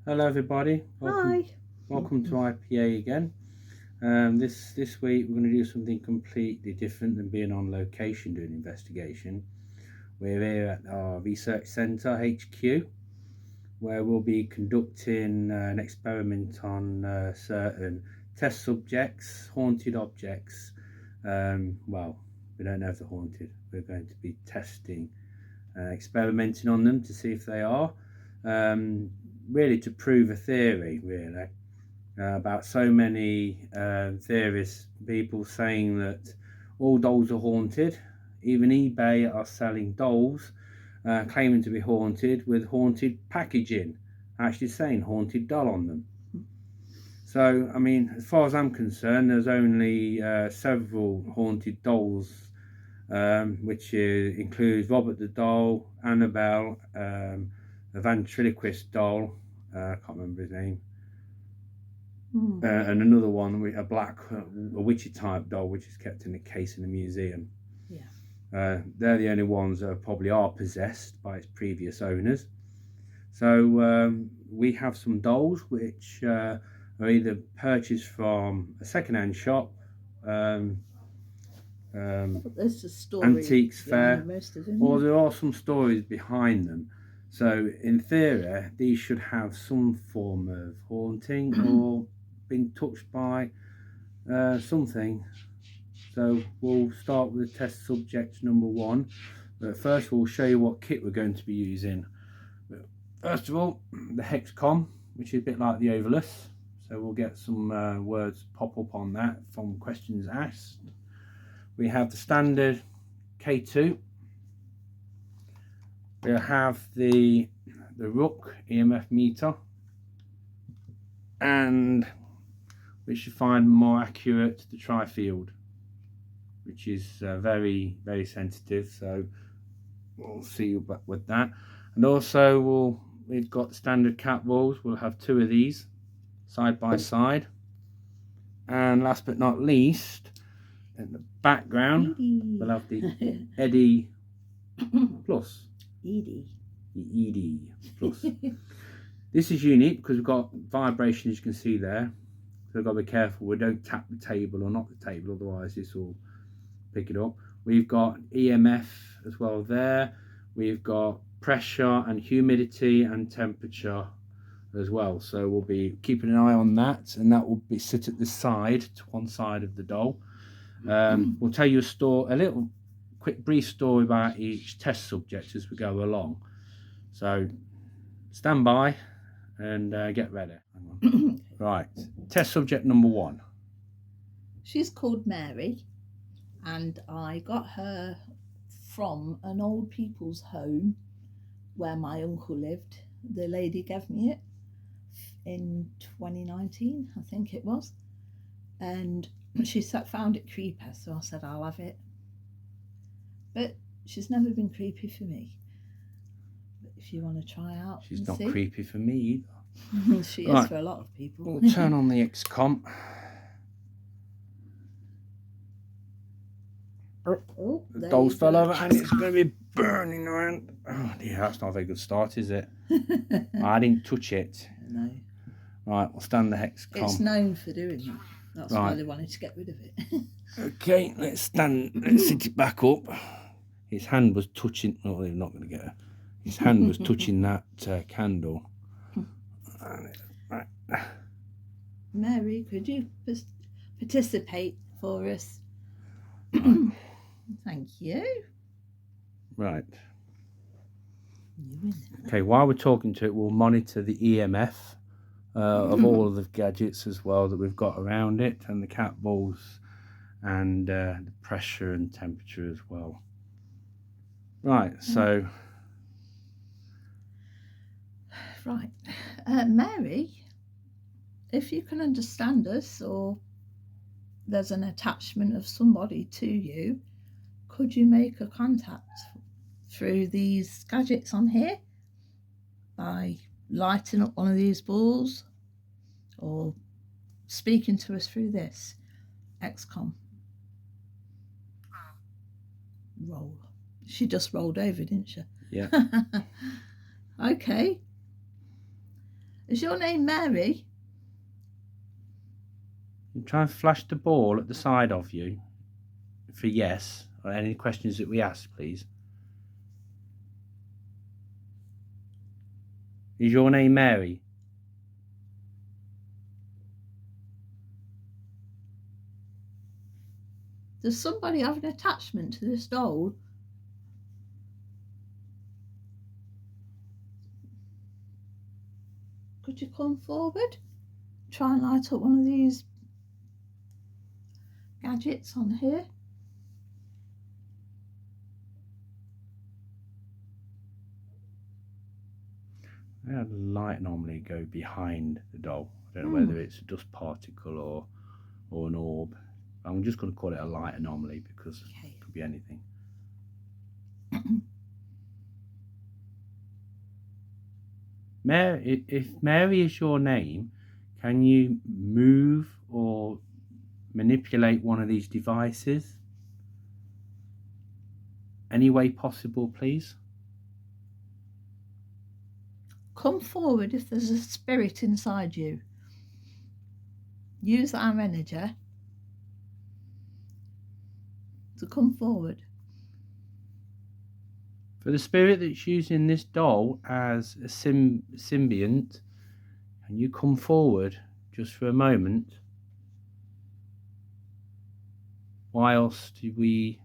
Hello everybody, Hi. welcome to I.P.A again. This week we're going to do something completely different than being on location doing investigation. We're here at our research centre HQ, where we'll be conducting an experiment on certain test subjects, haunted objects. Well, we don't know if they're haunted. We're going to be testing, experimenting on them to see if they are. Really to prove a theory, really. About so many theorists, people saying that all dolls are haunted. Even eBay are selling dolls claiming to be haunted with haunted packaging, actually saying haunted doll on them. So, I mean, as far as I'm concerned, there's only several haunted dolls, which includes Robert the Doll, Annabelle, a ventriloquist doll, I can't remember his name, and another one, a black, a witchy type doll, which is kept in a case in a museum. Yeah. They're the only ones that probably are possessed by its previous owners. So we have some dolls which are either purchased from a second-hand shop, There's a story antiques fair, most of them, or there are some stories behind them. So in theory, these should have some form of haunting or being touched by something. So we'll start with test subject number 1. But first we'll show you what kit we're going to be using. First of all, the Hexcom, which is a bit like the Ovilus. So we'll get some words pop up on that from questions asked. We have the standard K2. We'll have the Rook EMF meter, and we should find more accurate the Tri-Field, which is very, very sensitive. So we'll see you back with that. And also we've got the standard cat balls. We'll have 2 of these side by side. And last but not least, in the background, we'll have the Eddie Plus. Edie Plus. This is unique because we've got vibration, as you can see there. So we've got to be careful we don't tap the table or knock the table, otherwise this will pick it up. We've got EMF as well there. We've got pressure and humidity and temperature as well. So we'll be keeping an eye on that, and that will be sit at the side, to one side of the doll. We'll tell you a little quick brief story about each test subject as we go along. So stand by and get ready. Right, test subject number 1. She's called Mary, and I got her from an old people's home where my uncle lived. The lady gave me it in 2019, I think it was, and she found it creepy, so I said I'll have it. But she's never been creepy for me. But if you want to try out, she's not see. Creepy for me either. She is for a lot of people. We'll turn on the X-Com. Oh, the dolls fell over and it's going to be burning around. Oh dear, that's not a very good start, is it? I didn't touch it. No. Right, we'll stand the Hexcom. It's known for doing that. That's why they wanted to get rid of it. Okay, let's sit it back up. His hand was touching, no, they're not going to get her. His hand was touching that candle. Right. Mary, could you participate for us? Thank you. Right. Okay, while we're talking to it, we'll monitor the EMF of all of the gadgets as well that we've got around it, and the cat balls, and the pressure and temperature as well. Right, so... Right. Mary, if you can understand us, or there's an attachment of somebody to you, could you make a contact through these gadgets on here by lighting up one of these balls or speaking to us through this X-Com? Roll. She just rolled over, didn't she? Yeah. Okay. Is your name Mary? You try and flash the ball at the side of you for yes, or any questions that we ask, please. Is your name Mary? Does somebody have an attachment to this doll? Could you come forward? Try and light up one of these gadgets on here. Yeah, the light normally go behind the doll. I don't know whether it's a dust particle or an orb. I'm just going to call it a light anomaly because it could be anything. Mary, if Mary is your name, can you move or manipulate one of these devices? Any way possible, please? Come forward if there's a spirit inside you. Use our energy to come forward. For the spirit that's using this doll as a symbiont, can you come forward just for a moment? Whilst we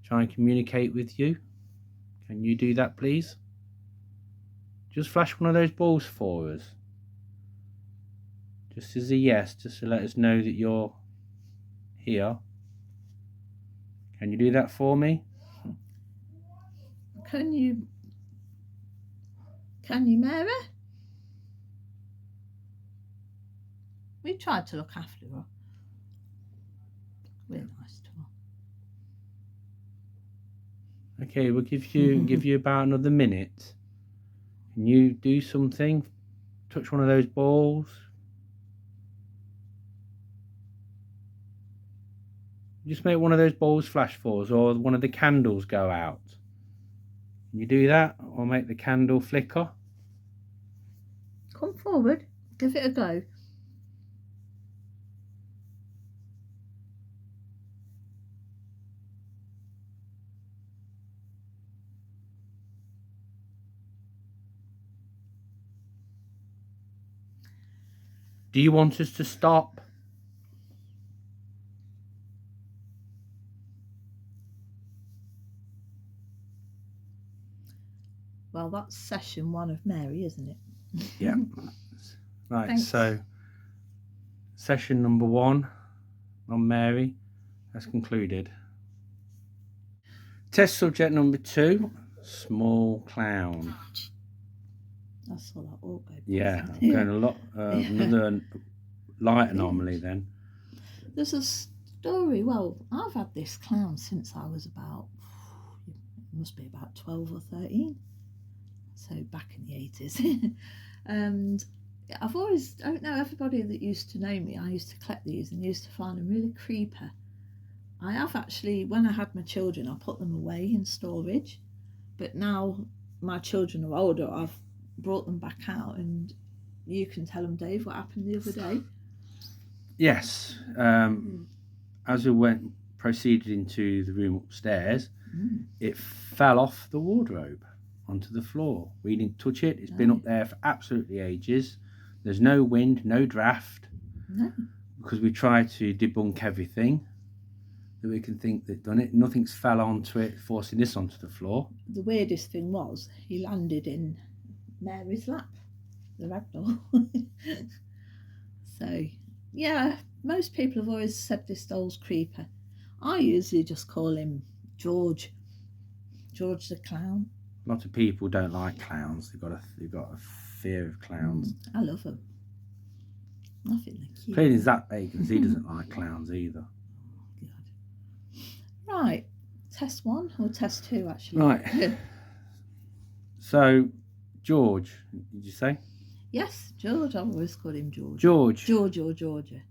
try and communicate with you, can you do that, please? Just flash one of those balls for us. Just as a yes, just to let us know that you're here. Can you do that for me? Can you, Mary? We tried to look after her. Really nice to her. Okay, we'll give you about another minute. Can you do something? Touch one of those balls. Just make one of those balls flash for us, or one of the candles go out. Can you do that, or make the candle flicker? Come forward, give it a go. Do you want us to stop? Well, that's session 1 of Mary, isn't it? Yeah. Right, Thanks. so session number 1 on Mary has concluded. Test subject number 2, small clown. I saw that all go. Yeah, I'm going a lot. Another light anomaly then. There's a story. Well, I've had this clown since I was about, it must be about 12 or 13. So back in the 80s. And I've always, I don't know, everybody that used to know me, I used to collect these and used to find them really creepy. I have actually, when I had my children, I put them away in storage. But now my children are older, I've brought them back out, and you can tell them, Dave, what happened the other day. Yes, as we proceeded into the room upstairs, it fell off the wardrobe onto the floor. We didn't touch it. It's been up there for absolutely ages. There's no wind, no draft. No. Because we tried to debunk everything that we can think that done it. Nothing's fell onto it, forcing this onto the floor. The weirdest thing was he landed in Mary's lap, the ragdoll. So, yeah, most people have always said this doll's creeper. I usually just call him George the clown. A lot of people don't like clowns. They've got a fear of clowns. I love them. I think they're cute. Clearly, Zach Bacon, he doesn't like clowns either. God. Right, test 1 or test 2 actually. Right. So, George, did you say? Yes, George. I've always called him George. George or Georgia.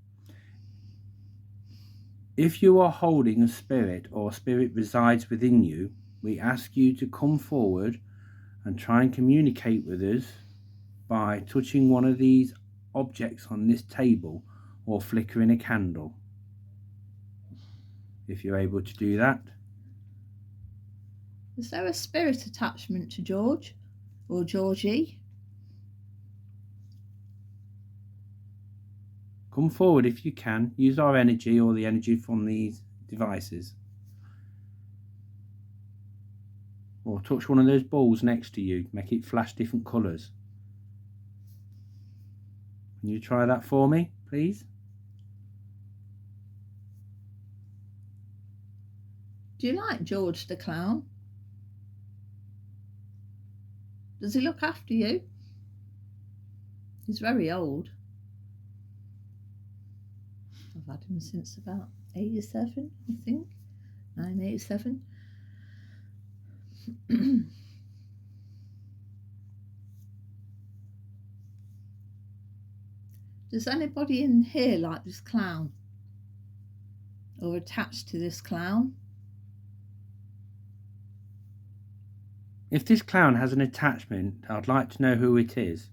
If you are holding a spirit or a spirit resides within you, we ask you to come forward and try and communicate with us by touching one of these objects on this table or flickering a candle. If you're able to do that. Is there a spirit attachment to George or Georgie? Come forward if you can. Use our energy or the energy from these devices. Or touch one of those balls next to you. Make it flash different colours. Can you try that for me, please? Do you like George the clown? Does he look after you? He's very old. I've had him since about 87, I think. 987. Does anybody in here like this clown? Or attached to this clown? If this clown has an attachment, I'd like to know who it is.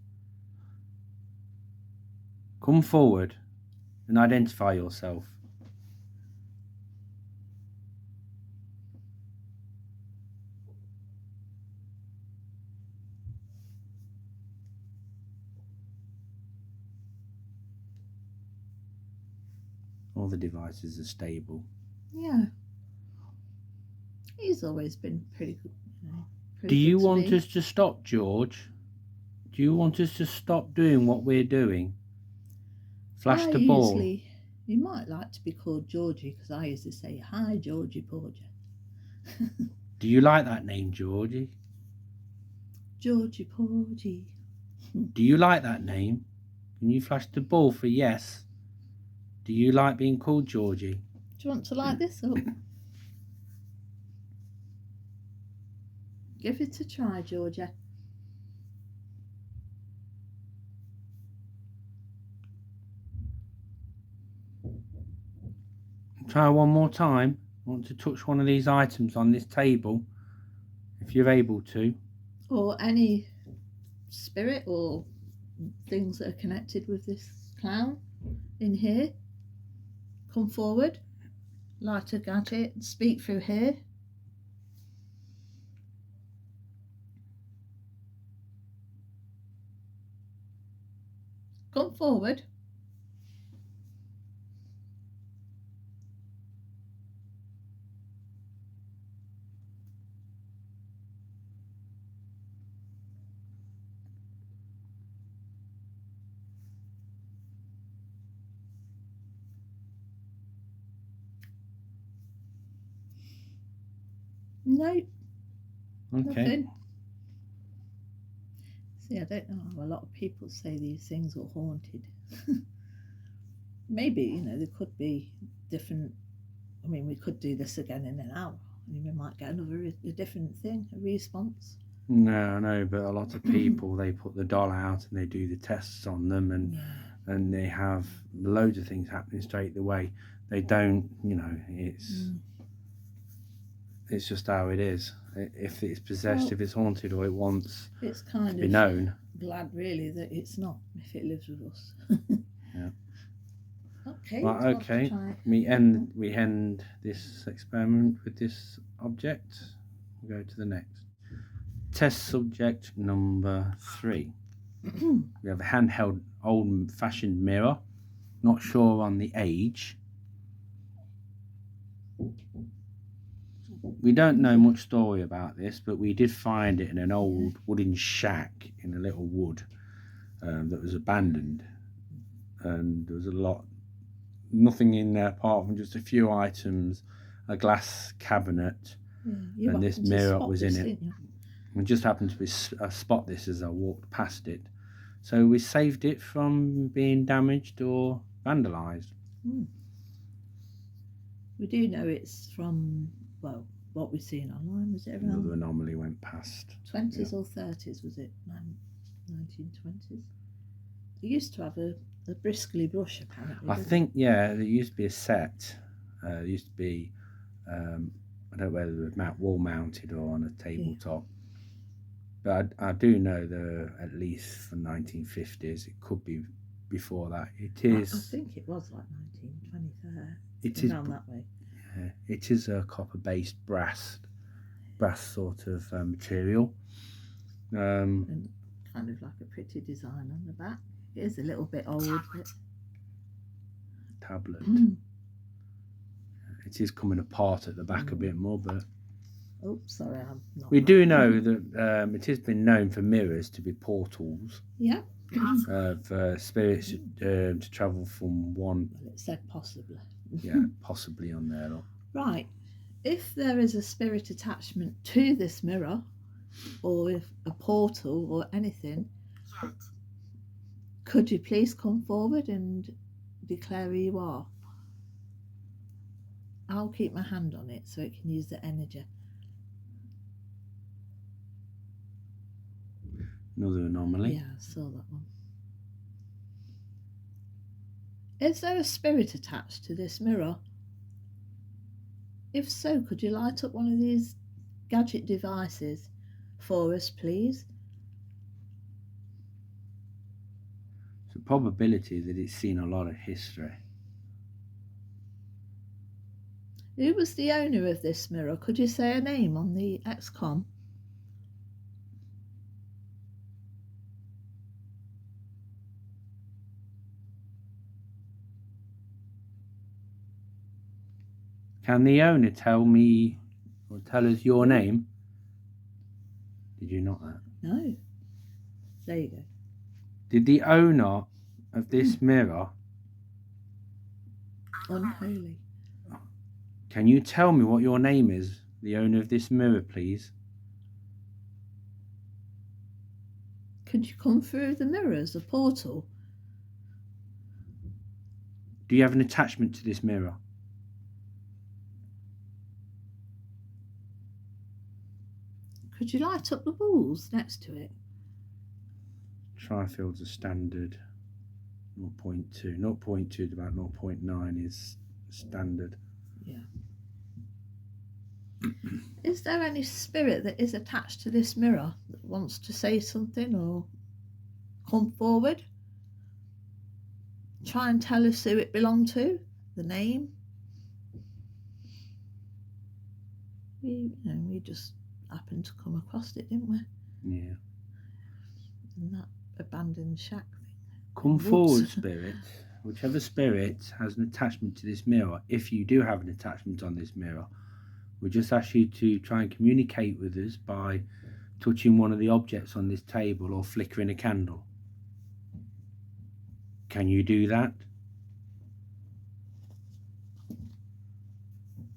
Come forward and identify yourself. All the devices are stable. Yeah. He's always been pretty good, you know. Do you want us to stop, George? Do you want us to stop doing what we're doing? Flash the ball. You might like to be called Georgie, because I used to say, "Hi, Georgie Porgy." Do you like that name, Georgie? Georgie Porgy. Do you like that name? Can you flash the ball for yes? Do you like being called Georgie? Do you want to light this up? Give it a try, Georgia. Try one more time. Want to touch one of these items on this table, if you're able to. Or any spirit or things that are connected with this clown in here. Come forward, light a gadget, speak through here. Come forward. No. Okay. Nothing. See, I don't know how a lot of people say these things are haunted. Maybe, you know, there could be different. I mean, we could do this again in an hour, and we might get a different thing, a response. No, but a lot of people, they put the doll out and they do the tests on them, and they have loads of things happening straight away. They don't, you know, it's just how it is. If it's possessed, if it's haunted, or it wants to be known. Glad really that it's not, if it lives with us. Yeah. Okay. Right, okay. We end this experiment with this object. We'll go to the next. Test subject number 3. We have a handheld old-fashioned mirror. Not sure on the age. We don't know much story about this, but we did find it in an old wooden shack in a little wood that was abandoned, and there was nothing in there apart from just a few items, a glass cabinet, and this mirror was in it. We just happened to spot this as I walked past it, so we saved it from being damaged or vandalised. We do know it's from, well, what we've seen online. Was it around? Another anomaly went past. 20s or 30s, was it? 1920s. They used to have a bristly brush, apparently. I think, there used to be a set. There used to be, I don't know whether it was wall mounted or on a tabletop. But I do know that at least for 1950s, it could be before that. It is. I think it was like 1920. It is. Down that way. It is a copper-based brass sort of material. And kind of like a pretty design on the back. It is a little bit old. Tablet. It is coming apart at the back a bit more, but oops, sorry, I'm not. We do know that it has been known for mirrors to be portals. Yeah. For spirits to travel from one. Well, it said possibly. Yeah, possibly on there. Right. If there is a spirit attachment to this mirror, or if a portal or anything, could you please come forward and declare who you are? I'll keep my hand on it so it can use the energy. Another anomaly. Yeah, I saw that one. Is there a spirit attached to this mirror? If so, could you light up one of these gadget devices for us, please? It's a probability that it's seen a lot of history. Who was the owner of this mirror? Could you say a name on the XCOM? Can the owner tell me or tell us your name? Did you not that? No. There you go. Did the owner of this mirror... Unholy. Can you tell me what your name is, the owner of this mirror, please? Could you come through the mirror as a portal? Do you have an attachment to this mirror? Could you light up the walls next to it? Trifield's a standard 0.2. 0.2 to about 0.9 is standard. Yeah. Is there any spirit that is attached to this mirror that wants to say something or come forward? Try and tell us who it belonged to, the name. We just happened to come across it, didn't we? Yeah. And that abandoned shack thing. Come forward, spirit. Whichever spirit has an attachment to this mirror, if you do have an attachment on this mirror, we just ask you to try and communicate with us by touching one of the objects on this table or flickering a candle. Can you do that?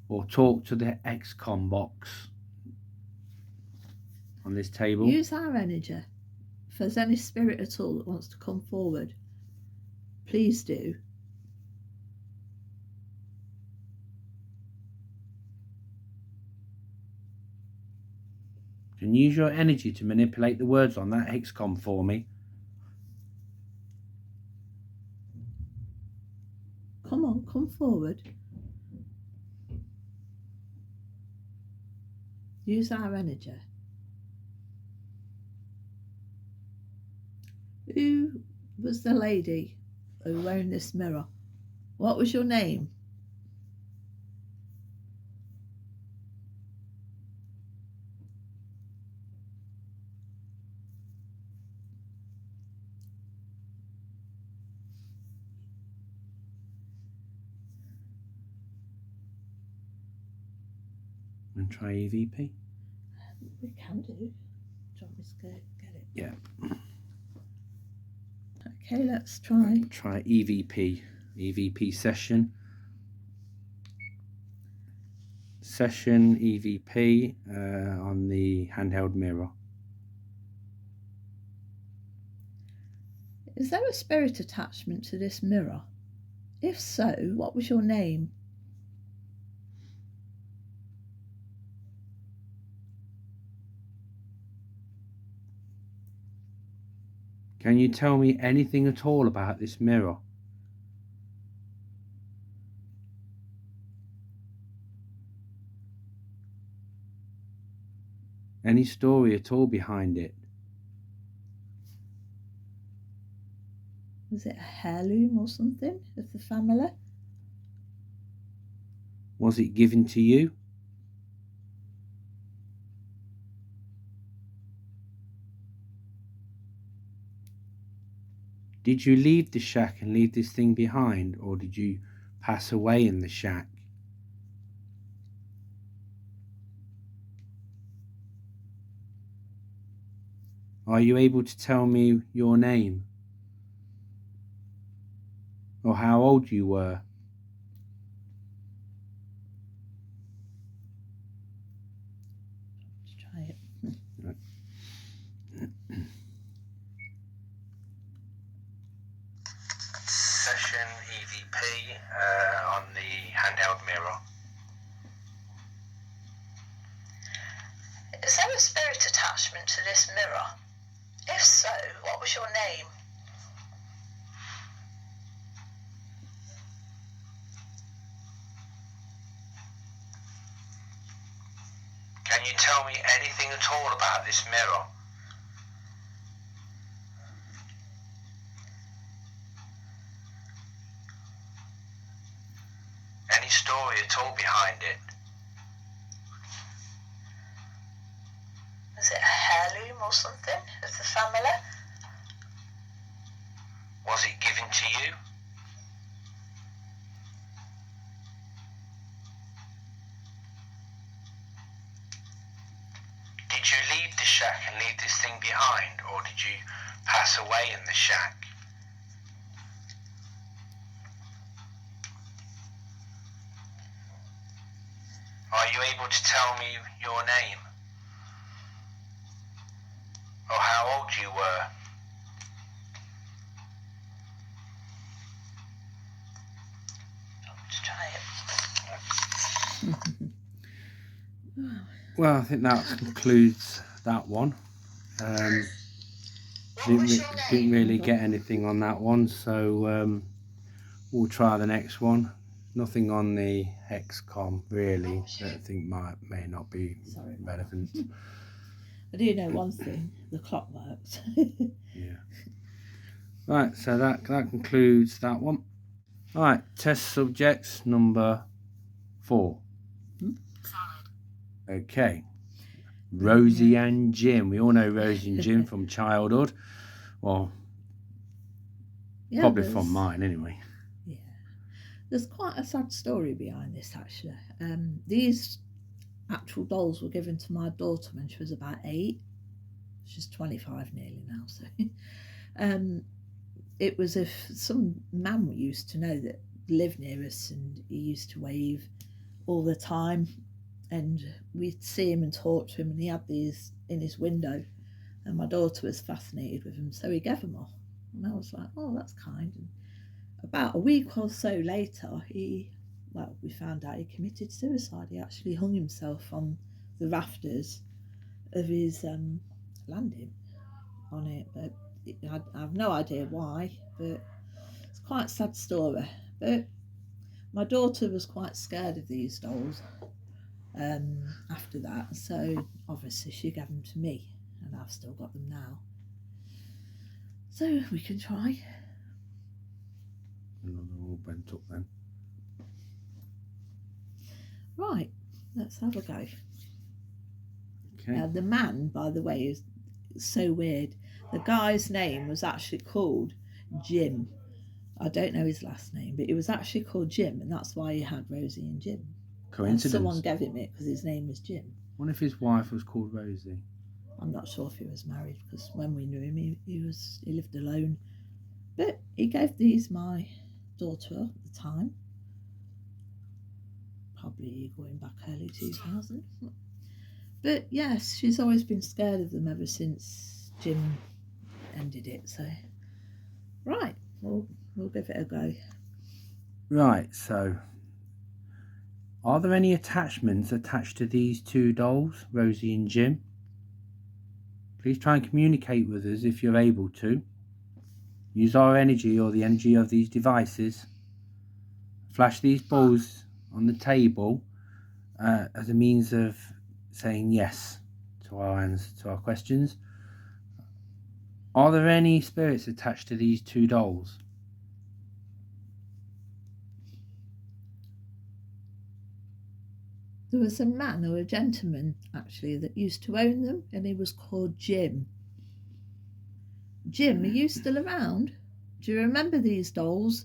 Or talk to the XCOM box on this table. Use our energy. If there's any spirit at all that wants to come forward, please do. Can you use your energy to manipulate the words on that XCOM for me? Come on, come forward. Use our energy. Who was the lady who owned this mirror? What was your name? And try EVP. We can do. Do you want me to go get it? Yeah. Okay, let's try. Try EVP. EVP session. Session EVP on the handheld mirror. Is there a spirit attachment to this mirror? If so, what was your name? Can you tell me anything at all about this mirror? Any story at all behind it? Was it a heirloom or something of the family? Was it given to you? Did you leave the shack and leave this thing behind, or did you pass away in the shack? Are you able to tell me your name? Or how old you were? Let's try it. Session EVP on the handheld mirror. Is there a spirit attachment to this mirror? If so, what was your name? Can you tell me anything at all about this mirror? Any story at all behind it? Is it a heirloom or something of the family? Was it given to you? Did you leave the shack and leave this thing behind, or did you pass away in the shack? Are you able to tell me your name? Or how old you were? Let's try it. Well, I think that concludes that one. Didn't really get anything on that one, so we'll try the next one. Nothing on the hexcom really that I think may not be relevant. I do know one thing, the clock works. Yeah. Right, so that concludes that one. Right, test subjects number 4. Okay. Rosie and Jim. We all know Rosie and Jim from childhood. Well, probably from mine anyway. Yeah. There's quite a sad story behind this, actually. These actual dolls were given to my daughter when she was about 8. She's 25 nearly now, so it was if some man we used to know that lived near us, and he used to wave all the time, and we'd see him and talk to him, and he had these in his window, and my daughter was fascinated with them, so he gave them all, and I was like, oh, that's kind. And about a week or so later, we found out he committed suicide. He actually hung himself on the rafters of his landing on it, but I have no idea why, but it's quite a sad story. But my daughter was quite scared of these dolls after that, so obviously she gave them to me, and I've still got them now. So we can try. They're all bent up then. Right, let's have a go. Okay. The man, by the way, is so weird. The guy's name was actually called Jim. I don't know his last name, but it was actually called Jim, and that's why he had Rosie and Jim. Coincidence? And someone gave him it because his name was Jim. What if his wife was called Rosie? I'm not sure if he was married, because when we knew him, he lived alone. But he gave these my daughter at the time, probably going back early 2000. But yes, she's always been scared of them ever since Jim ended it. So, right, we'll give it a go. Right, so are there any attachments attached to these 2 dolls, Rosie and Jim? Please try and communicate with us if you're able to. Use our energy or the energy of these devices. Flash these balls on the table as a means of saying yes to our questions. Are there any spirits attached to these 2 dolls? There was a man or a gentleman actually that used to own them, and he was called Jim. Jim, are you still around? Do you remember these dolls?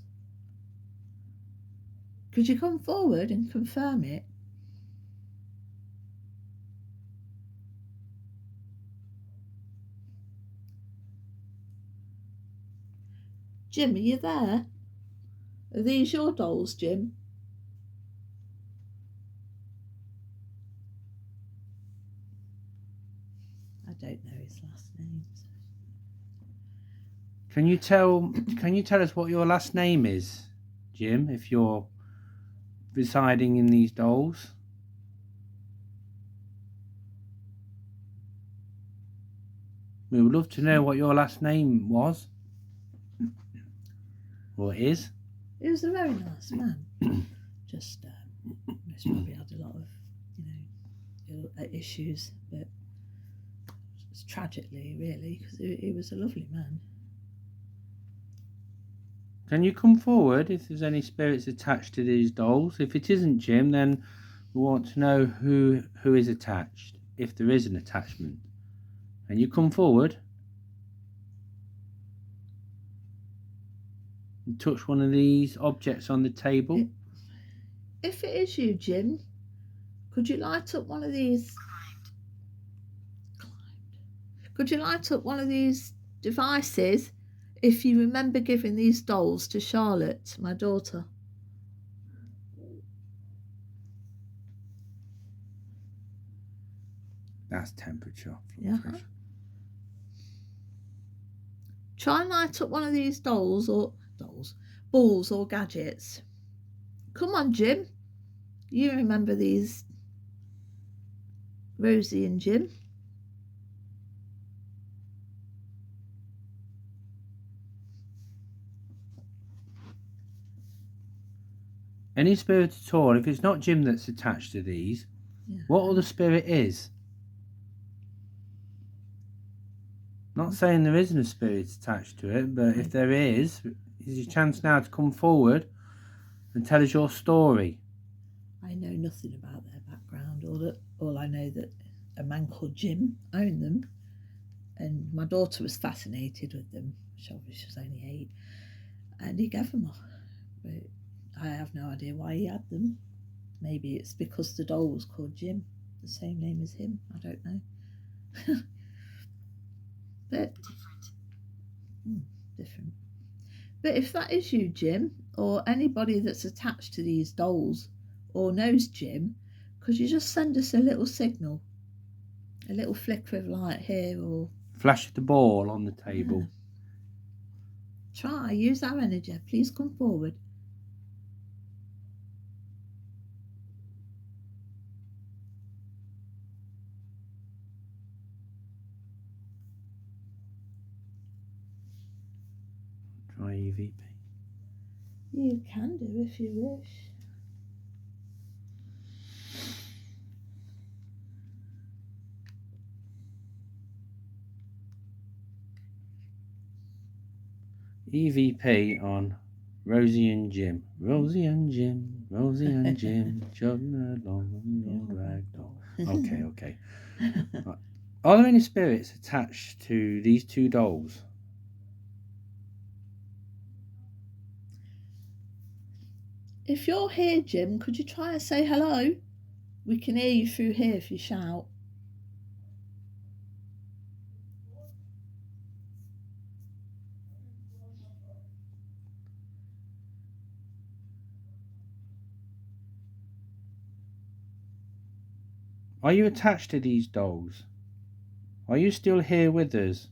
Could you come forward and confirm it? Jim, are you there? Are these your dolls, Jim? I don't know his last name. Can you tell us what your last name is, Jim, if you're residing in these dolls? We would love to know what your last name was. Or is. He was a very nice man. Just most probably had a lot of, issues, but it's tragically, really, because he was a lovely man. Can you come forward if there's any spirits attached to these dolls? If it isn't Jim, then we want to know who is attached, if there is an attachment. Can you come forward and touch one of these objects on the table? If it is you, Jim, could you light up one of these? Could you light up one of these devices if you remember giving these dolls to Charlotte, my daughter? That's temperature. Yeah. Try and light up one of these balls or gadgets. Come on, Jim. You remember these, Rosie and Jim. Any spirit at all, if it's not Jim that's attached to these, what other spirit is? Not saying there isn't a spirit attached to it, but if there is your chance now to come forward and tell us your story. I know nothing about their background, all I know that a man called Jim owned them, and my daughter was fascinated with them. She obviously was only 8, and he gave them off. But I have no idea why he had them. Maybe it's because the doll was called Jim, the same name as him. I don't know. But different. But if that is you, Jim, or anybody that's attached to these dolls or knows Jim, could you just send us a little signal, a little flicker of light here, or flash the ball on the table? Try, use our energy. Please come forward. Try EVP. You can do if you wish. EVP on Rosie and Jim. Rosie and Jim, Rosie and Jim, chugging along on your rag doll. Okay. Right. Are there any spirits attached to these 2 dolls? If you're here, Jim, could you try and say hello? We can hear you through here if you shout. Are you attached to these dolls? Are you still here with us?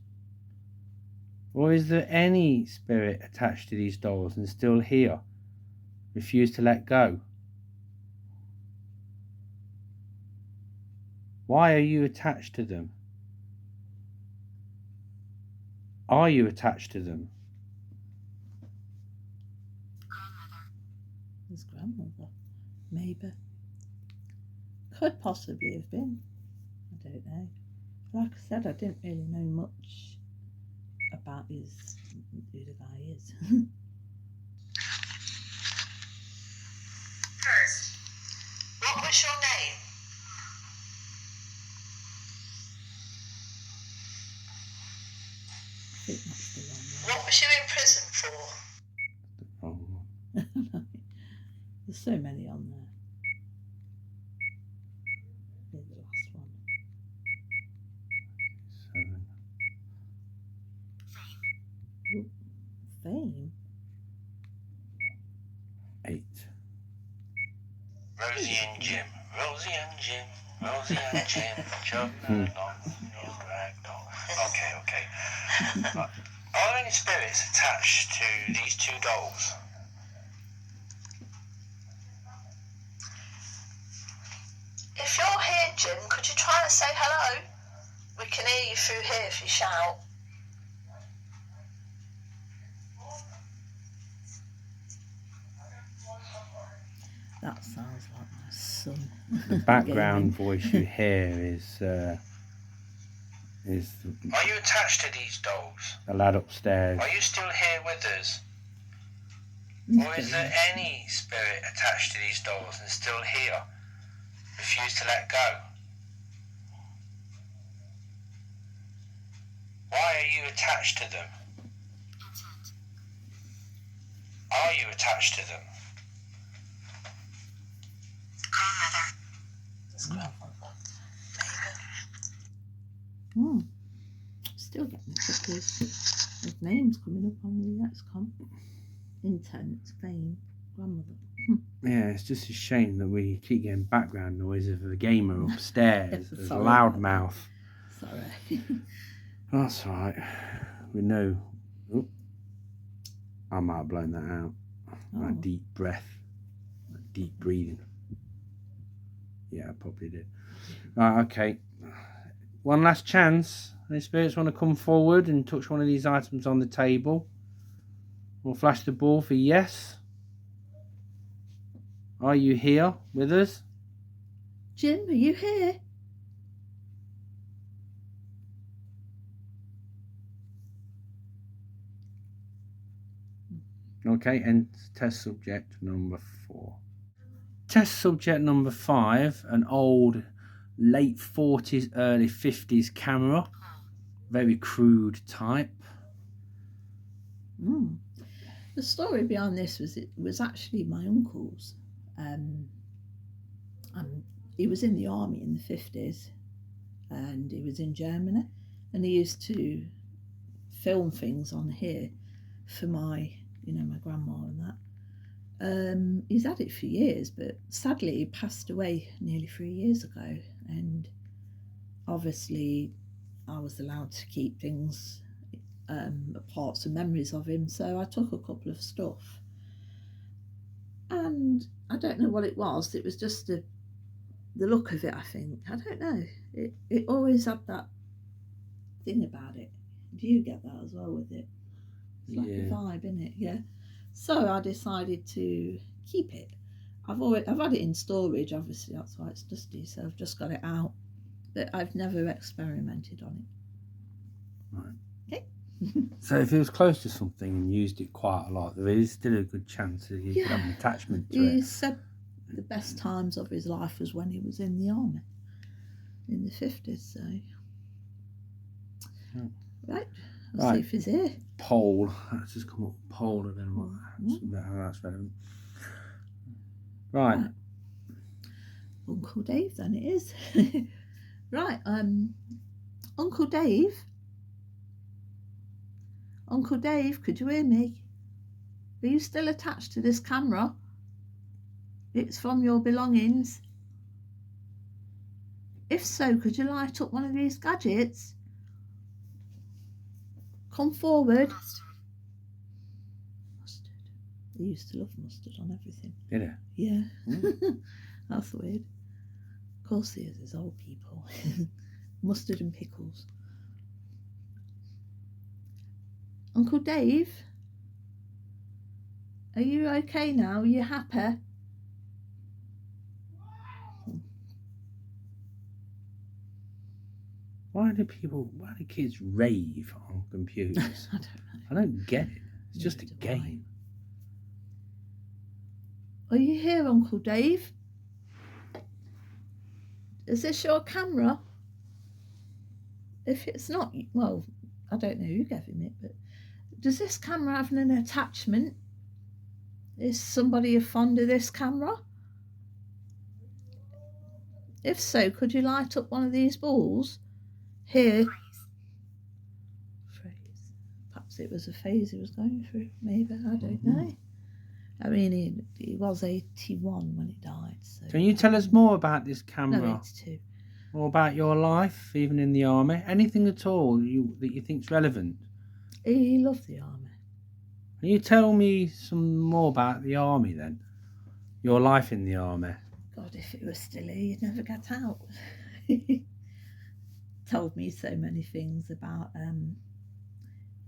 Or is there any spirit attached to these dolls and still here? Refuse to let go? Why are you attached to them? Are you attached to them? His grandmother, maybe. Could possibly have been. I don't know. Like I said, I didn't really know much about who the guy is. First, what was your name? think that's the What was you in prison for? Oh, one. There's so many on there. Here's the last one. 7, Fame. 8. Rosie and Jim. Rosie and Jim. Rosie and Jim. Jumping on your ragdoll. Okay. Right. Are there any spirits attached to these 2 dolls? If you're here, Jim, could you try and say hello? We can hear you through here if you shout. That sounds like my son. The background voice you hear is Are you attached to these dolls? the lad upstairs. Are you still here with us? Or is there any spirit attached to these dolls and still here? Refuse to let go? Why are you attached to them? Are you attached to them? Still getting a couple of names coming up on the XCOM. Intense, Fame, Grandmother. Yeah, it's just a shame that we keep getting background noise of a gamer upstairs. There's a Sorry loud about mouth. Sorry. That's all right. We know. Oh, I might have blown that out. My deep breath. My deep breathing. Yeah, I probably did. Right, okay. One last chance. Any spirits want to come forward and touch one of these items on the table? We'll flash the ball for yes. Are you here with us? Jim, are you here? Okay, and test subject number 4. Test subject number 5, an old late 40s, early 50s camera. Very crude type. The story behind this was it was actually my uncle's. He was in the army in the 50s and he was in Germany, and he used to film things on here for my grandma and that. He's had it for years, but sadly he passed away nearly 3 years ago, and obviously I was allowed to keep things, parts and memories of him, so I took a couple of stuff, and I don't know what it was just the look of it. I think, I don't know, it always had that thing about it. Do you get that as well with it? It's like a vibe, isn't it? Yeah. So I decided to keep it. I've had it in storage, obviously, that's why it's dusty, so I've just got it out, but I've never experimented on it. Right. Okay. So if he was close to something and used it quite a lot, there is still a good chance that he could have an attachment to He it. said the best times of his life was when he was in the army in the 50s, so right, I'll see if he's here. Pole, that's just come up. Pole, I don't know how that's relevant. Right. Uncle Dave, then it is. Right, Uncle Dave, could you hear me? Are you still attached to this camera? It's from your belongings. If so, could you light up one of these gadgets? Come forward. Mustard. They used to love mustard on everything. Did it? Yeah. That's weird. Of course there's old people. Mustard and pickles. Uncle Dave, are you okay now? Are you happy? Why do kids rave on computers? I don't know. I don't get it. It's just a game. Are you here, Uncle Dave? Is this your camera? If it's not, well, I don't know who gave him it, but does this camera have an attachment? Is somebody fond of this camera? If so, could you light up one of these balls? Here. Phrase. Perhaps it was a phase he was going through, maybe, I don't know. I mean, he was 81 when he died. So. Can you tell us more about this camera? No, 82. More about your life, even in the army? Anything at all that you think's relevant? He loved the army. Can you tell me some more about the army then? Your life in the army? God, if it was still here, you'd never get out. Told me so many things about,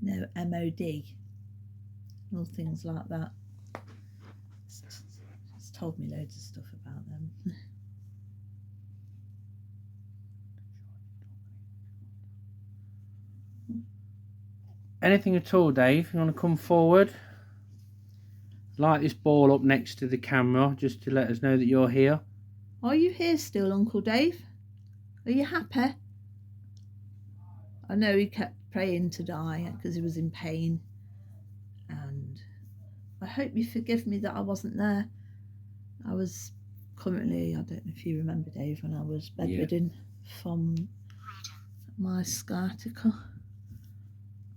MOD, and all things like that. It's told me loads of stuff about them. Anything at all, Dave? You want to come forward? Light this ball up next to the camera just to let us know that you're here. Are you here still, Uncle Dave? Are you happy? I know he kept praying to die because he was in pain, and I hope you forgive me that I wasn't there. I was currently, I don't know if you remember, Dave, when I was bedridden from my sciatica.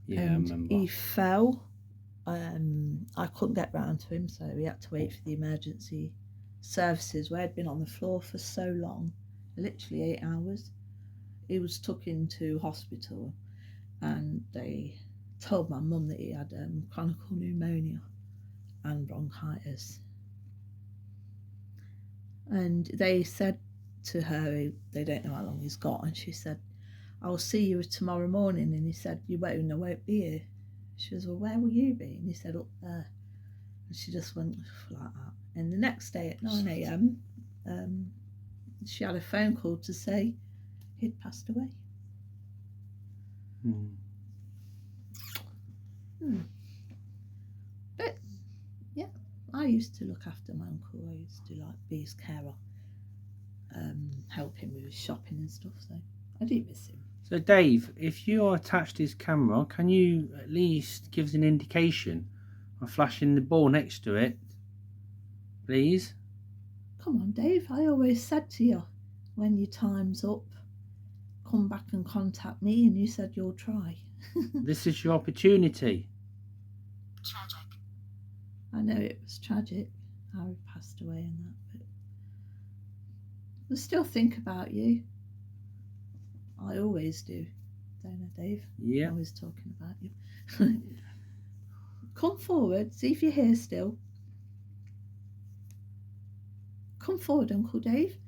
Yeah, and I remember. He fell. I couldn't get round to him, so we had to wait for the emergency services where I'd been on the floor for so long, literally 8 hours. He was took into hospital, and they told my mum that he had chronic pneumonia and bronchitis. And they said to her, they don't know how long he's got, and she said, I'll see you tomorrow morning. And he said, I won't be here. She was, well, where will you be? And he said, up there. And she just went like that. And the next day at 9 a.m, she had a phone call to say he'd passed away. But yeah, I used to look after my uncle. I used to be his carer, help him with his shopping and stuff. So I do miss him. So Dave, if you are attached to his camera, can you at least give us an indication by flashing the ball next to it, please? Come on, Dave. I always said to you, when your time's up, come back and contact me, and you said you'll try. This is your opportunity. Tragic. I know it was tragic how he passed away and that, but I still think about you. I always do, don't I, Dave? Yeah. I'm always talking about you. Come forward, see if you're here still. Come forward, Uncle Dave.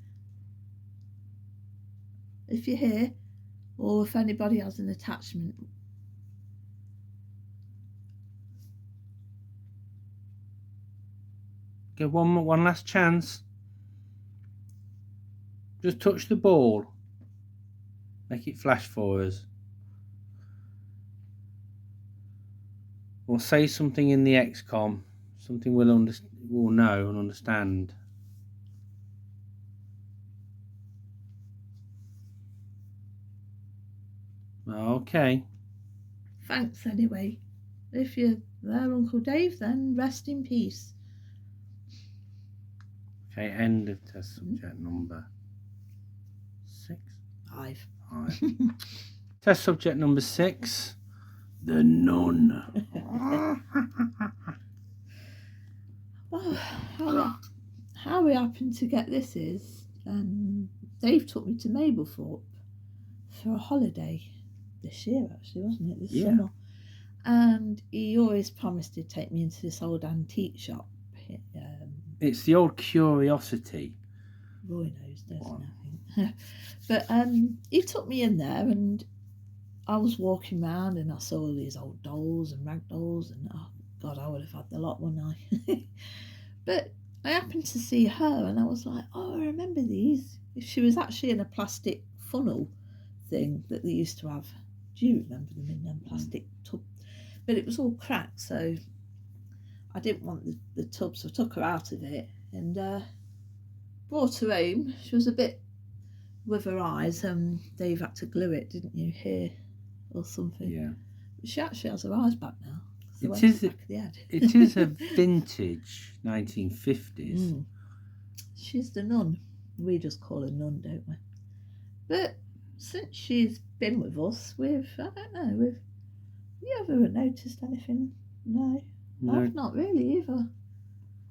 If you're here, or if anybody has an attachment. Give one last chance. Just touch the ball. Make it flash for us. Or say something in the XCOM. Something we'll know and understand. Okay. Thanks anyway. If you're there, Uncle Dave, then rest in peace. Okay, end of test subject number 6. 5. Test subject number 6. The Nun. Well, how we happened to get this is Dave took me to Mablethorpe for a holiday this year, actually, wasn't it? This summer. And he always promised to take me into this old antique shop. It's the old Curiosity. Roy knows, doesn't he? I think. But he took me in there, and I was walking around, and I saw all these old dolls and rag dolls, and oh God, I would have had the lot, wouldn't I? But I happened to see her, and I was like, oh, I remember these. She was actually in a plastic funnel thing that they used to have. Do you remember them in them plastic tub? But it was all cracked, so I didn't want the tub, so I took her out of it and brought her home. She was a bit with her eyes, Dave had to glue it, didn't you, here or something? Yeah. She actually has her eyes back now. They It went is to the back of the head. It is a vintage 1950s. Mm. She's the nun. We just call her nun, don't we? But since she's been with us, I don't know, you ever noticed anything? No, I've not really either.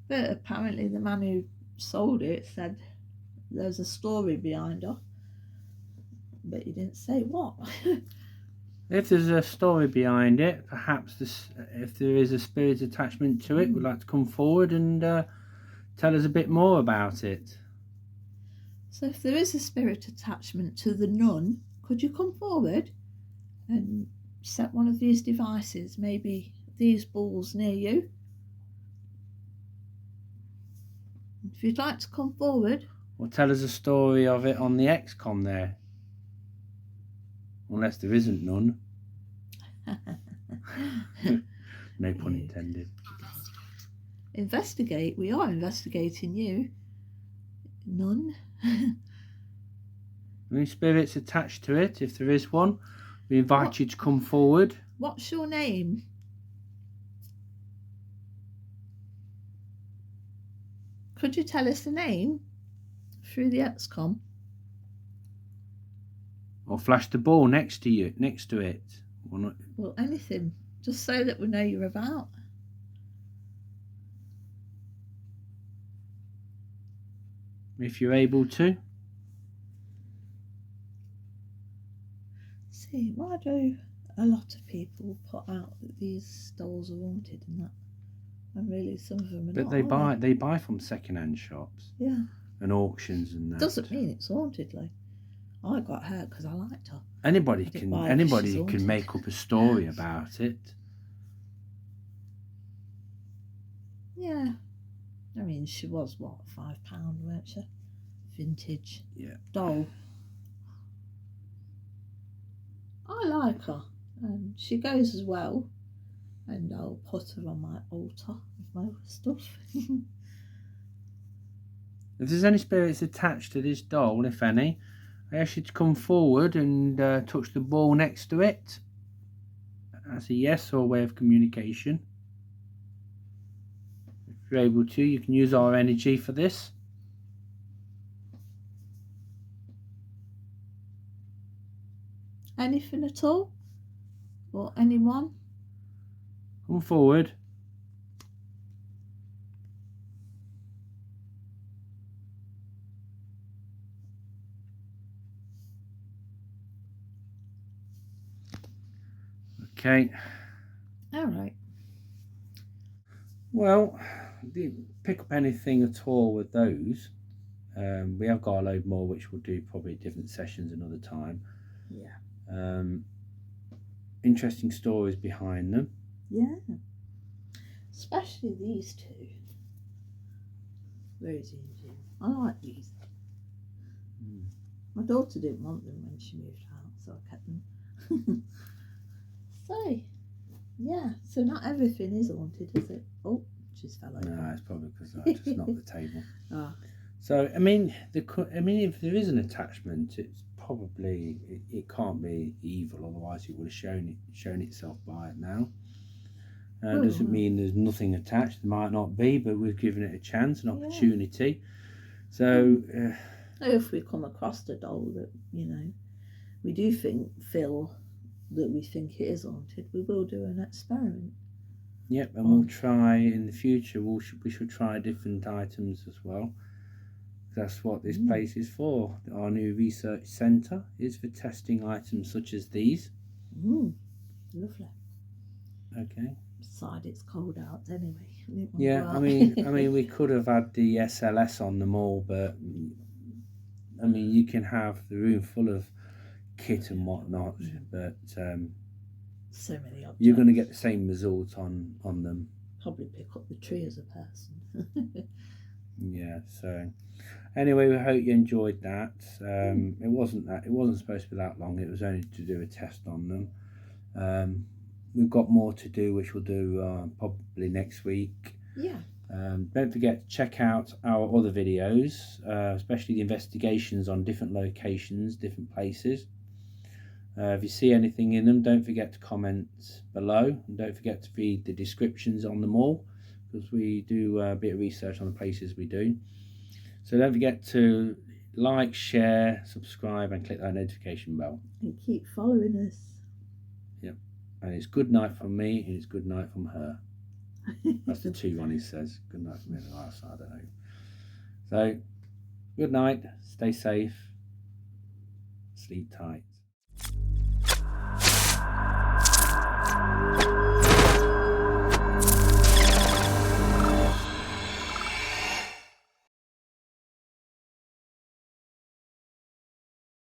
But apparently the man who sold it said there's a story behind her. But he didn't say what. If there's a story behind it, perhaps if there is a spirit attachment to it, would like to come forward and tell us a bit more about it. So if there is a spirit attachment to the nun, could you come forward and set one of these devices, maybe these balls near you? If you'd like to come forward. Or tell us a story of it on the XCOM there. Unless there isn't none. No pun intended. Investigate. We are investigating you. None. Any spirits attached to it? If there is one, we invite you to come forward. What's your name? Could you tell us the name through the XCOM? Or flash the ball next to it. Well, anything. Just so that we know you're about. If you're able to. See, why do a lot of people put out that these dolls are haunted and that? And really some of them are But not, they buy from second-hand shops. Yeah. And auctions and that. Doesn't mean it's haunted, like. I got her because I liked her. Anybody can make up a story about it. Yeah. I mean, she was, what, £5, weren't she? Vintage doll. I like her. She goes as well. And I'll put her on my altar with my stuff. If there's any spirits attached to this doll, if any, I ask you to come forward and touch the ball next to it. That's a yes or a way of communication. If you're able to, you can use our energy for this. Anything at all? Or anyone? Come forward. Okay. All right. Well, didn't pick up anything at all with those. We have got a load more, which we'll do probably different sessions another time. Yeah. Interesting stories behind them. Yeah. Especially these two. Rosie and Jim. I like these. My daughter didn't want them when she moved out, so I kept them. So, yeah. So not everything is haunted, is it? Oh, she's fell over. No, it's probably because I just knocked the table. Ah. So, I mean, if there is an attachment, it's probably it can't be evil. Otherwise, it would have shown itself by it now. Doesn't mean there's nothing attached. There might not be, but we've given it a chance, an opportunity. So, if we come across the doll that we do feel that we think it is haunted, we will do an experiment. Yep, and we'll try in the future. We should try different items as well. That's what this place is for. Our new research centre is for testing items such as these. Lovely. Okay. Besides, it's cold out anyway. Yeah, I mean, we could have had the SLS on them all, but I mean, you can have the room full of kit and whatnot, but so many objects. You're going to get the same result on them. Probably pick up the tree as a person. Yeah. So anyway, we hope you enjoyed that. It wasn't supposed to be that long. It was only to do a test on them. We've got more to do, which we'll do probably next week. Yeah. Don't forget to check out our other videos, especially the investigations on different locations, different places. If you see anything in them, don't forget to comment below, and don't forget to read the descriptions on them all, because we do a bit of research on the places we do. So don't forget to like, share, subscribe, and click that notification bell. And keep following us. And it's good night from me, and it's good night from her. That's the 2 one he says. Good night from me, the last, I don't know. So, good night, stay safe, sleep tight.